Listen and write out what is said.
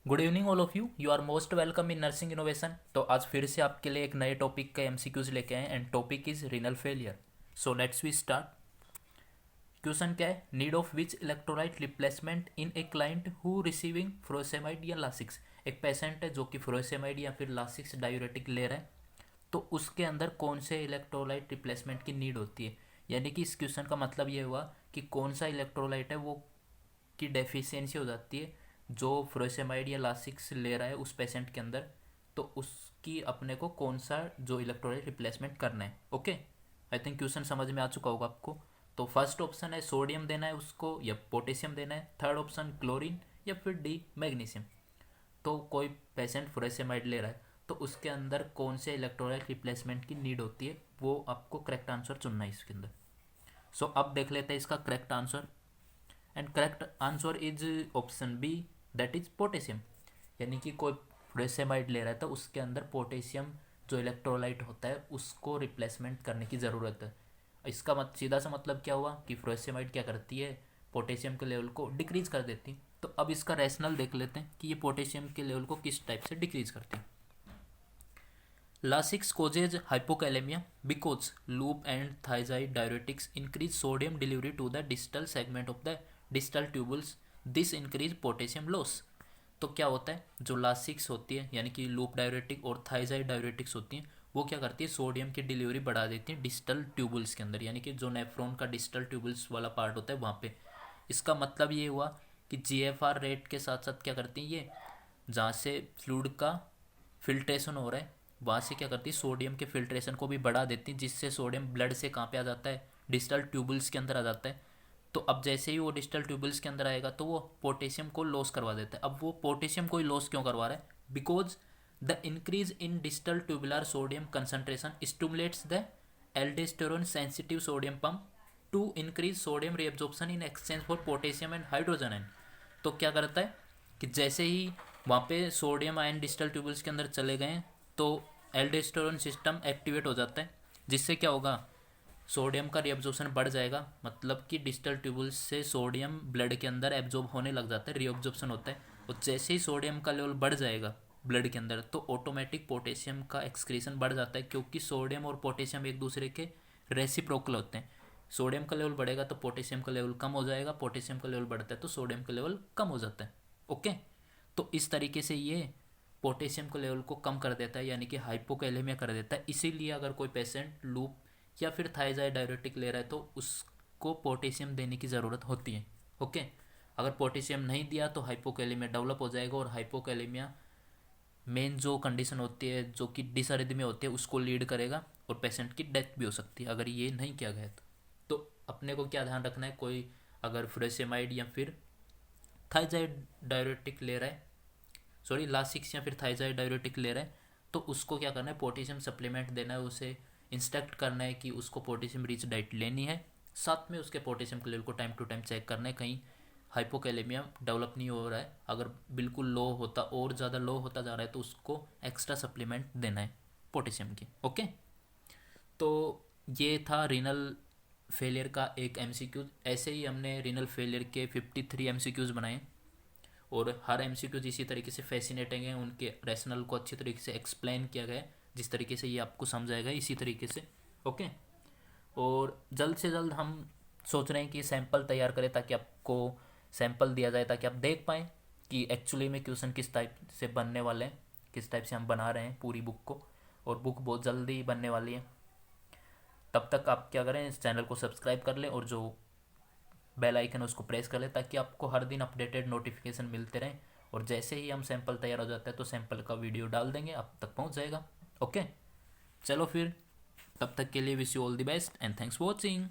Good evening all of you are most welcome in nursing innovation. तो आज फिर से आपके लिए एक नए टॉपिक का एमसीक्यूज लेके आए and topic is renal failure. So let's we start. Question क्या है? Need of which electrolyte replacement in a client who receiving furosemide या लासिक्स। एक पेशेंट है जो कि फ्रोसेमाइड या फिर लासिक्स डायूरेटिक ले रहा है, तो उसके अंदर कौन से इलेक्ट्रोलाइट रिप्लेसमेंट की नीड होती है। यानी कि इस क्वेश्चन का मतलब ये हुआ कि कौन सा इलेक्ट्रोलाइट है वो की डेफिशिएंसी हो जाती है जो फ्रोसेमाइड या लासिक्स ले रहा है उस पेशेंट के अंदर, तो उसकी अपने को कौन सा जो इलेक्ट्रोलाइट रिप्लेसमेंट करना है। ओके, आई थिंक क्वेश्चन समझ में आ चुका होगा आपको। तो फर्स्ट ऑप्शन है सोडियम देना है उसको या पोटेशियम देना है, थर्ड ऑप्शन क्लोरीन या फिर डी मैग्नीशियम। तो कोई पेशेंट फ्रोसेमाइड ले रहा है तो उसके अंदर कौन से इलेक्ट्रोलाइट रिप्लेसमेंट की नीड होती है, वो आपको करेक्ट आंसर चुनना है इसके अंदर। सो अब देख लेते हैं इसका correct answer. And correct answer is option B, that is potassium. यानी कि कोई फ्रेसेमाइड ले रहा है तो उसके अंदर पोटेशियम जो इलेक्ट्रोलाइट होता है उसको रिप्लेसमेंट करने की ज़रूरत है। इसका सीधा सा मतलब क्या हुआ कि फ्रेसेमाइड क्या करती है, पोटेशियम के लेवल को डिक्रीज कर देती है। तो अब इसका रैशनल देख लेते हैं कि ये पोटेशियम के लेवल को किस टाइप से डिक्रीज करती है। Lasix causes hypokalemia because loop and thiazide diuretics increase sodium delivery to the distal segment of the distal tubules. This increase potassium loss. तो क्या होता है, जो लासिक्स होती है यानी कि लूप डायरेटिक और थाइजाइड डायरेटिक्स होती हैं, वो क्या करती है, सोडियम की डिलीवरी बढ़ा देती है डिस्टल ट्यूबल्स के अंदर, यानी कि जो नेफ्रॉन का डिस्टल ट्यूबल्स वाला पार्ट होता है वहाँ पे। इसका मतलब ये हुआ कि जीएफआर रेट के साथ साथ क्या करती है ये, जहाँ से फ्लूइड का फिल्ट्रेशन हो रहा है वहाँ से क्या करती है सोडियम के फिल्ट्रेशन को भी बढ़ा देती है, जिससे सोडियम ब्लड से कहाँ पे आ जाता है, डिस्टल ट्यूबल्स के अंदर आ जाता है। तो अब जैसे ही वो डिस्टल ट्यूबल्स के अंदर आएगा तो वो पोटेशियम को लॉस करवा देता है। अब वो पोटेशियम को ही लॉस क्यों करवा रहा है, because the increase in distal tubular sodium concentration stimulates the aldosterone sensitive sodium pump to increase sodium reabsorption in exchange for potassium and hydrogen ion. तो क्या करता है कि जैसे ही वहाँ पे सोडियम आयन डिस्टल ट्यूबल्स के अंदर चले गए तो एल्डोस्टेरोन सिस्टम एक्टिवेट हो जाता है, जिससे क्या होगा, सोडियम का रीअब्जॉर्प्शन बढ़ जाएगा। मतलब कि डिस्टल ट्यूबल्स से सोडियम ब्लड के अंदर एब्जॉर्ब होने लग जाता है, रीअब्जॉर्प्शन होता है। और जैसे ही सोडियम का लेवल बढ़ जाएगा ब्लड के अंदर तो ऑटोमेटिक पोटेशियम का एक्सक्रीशन बढ़ जाता है, क्योंकि सोडियम और पोटेशियम एक दूसरे के रेसिप्रोकल होते हैं। सोडियम का लेवल बढ़ेगा तो पोटेशियम का लेवल कम हो जाएगा, पोटेशियम का लेवल बढ़ता है तो सोडियम का लेवल कम हो जाता है। ओके, तो इस तरीके से ये पोटेशियम के लेवल को कम कर देता है, यानी कि हाइपोकैलेमिया कर देता है। इसीलिए अगर कोई पेशेंट लूप या फिर थाइजाइड डायरेटिक ले रहा है तो उसको पोटेशियम देने की ज़रूरत होती है। ओके, अगर पोटेशियम नहीं दिया तो हाइपोकैलेमिया डेवलप हो जाएगा, और हाइपोकैलेमिया मेन जो कंडीशन होती है जो कि डिसअरिथमिया होती है उसको लीड करेगा, और पेशेंट की डेथ भी हो सकती है अगर ये नहीं किया गया तो अपने को क्या ध्यान रखना है, कोई अगर फ्रेसेमाइड या फिर थाइजाइड डायरेटिक ले रहा है, सॉरी लासिक्स या फिर थाइजाइड डायरेटिक ले रहा है, तो उसको क्या करना है, पोटेशियम सप्लीमेंट देना है, उसे इंस्ट्रक्ट करना है कि उसको पोटेशियम रिच डाइट लेनी है। साथ में उसके पोटेशियम के लेवल को टाइम टू टाइम चेक करना है, कहीं हाइपोकैलेमिया डेवलप नहीं हो रहा है। अगर बिल्कुल लो होता और ज़्यादा लो होता जा रहा है तो उसको एक्स्ट्रा सप्लीमेंट देना है पोटेशियम की। ओके, तो ये था रीनल फेलियर का एक एमसीक्यूज। ऐसे ही हमने रीनल फेलियर के 53 एमसीक्यूज बनाए, और हर एमसीक्यूज इसी तरीके से फैसिनेटिंग है, उनके रैशनल को अच्छी तरीके से एक्सप्लेन किया गया है, जिस तरीके से ये आपको समझाएगा इसी तरीके से। ओके, और जल्द से जल्द हम सोच रहे हैं कि सैंपल तैयार करें ताकि आपको सैंपल दिया जाए, ताकि आप देख पाएँ कि एक्चुअली में क्वेश्चन किस टाइप से बनने वाले हैं, किस टाइप से हम बना रहे हैं पूरी बुक को। और बुक बहुत जल्दी बनने वाली है। तब तक आप क्या करें, इस चैनल को सब्सक्राइब कर लें और जो बेल आइकन उसको प्रेस कर लें, ताकि आपको हर दिन अपडेटेड नोटिफिकेशन मिलते रहें। और जैसे ही हम सैंपल तैयार हो जाता है तो सैंपल का वीडियो डाल देंगे, आप तक पहुंच जाएगा। ओके, चलो फिर, तब तक के लिए wish you all the best and thanks for watching.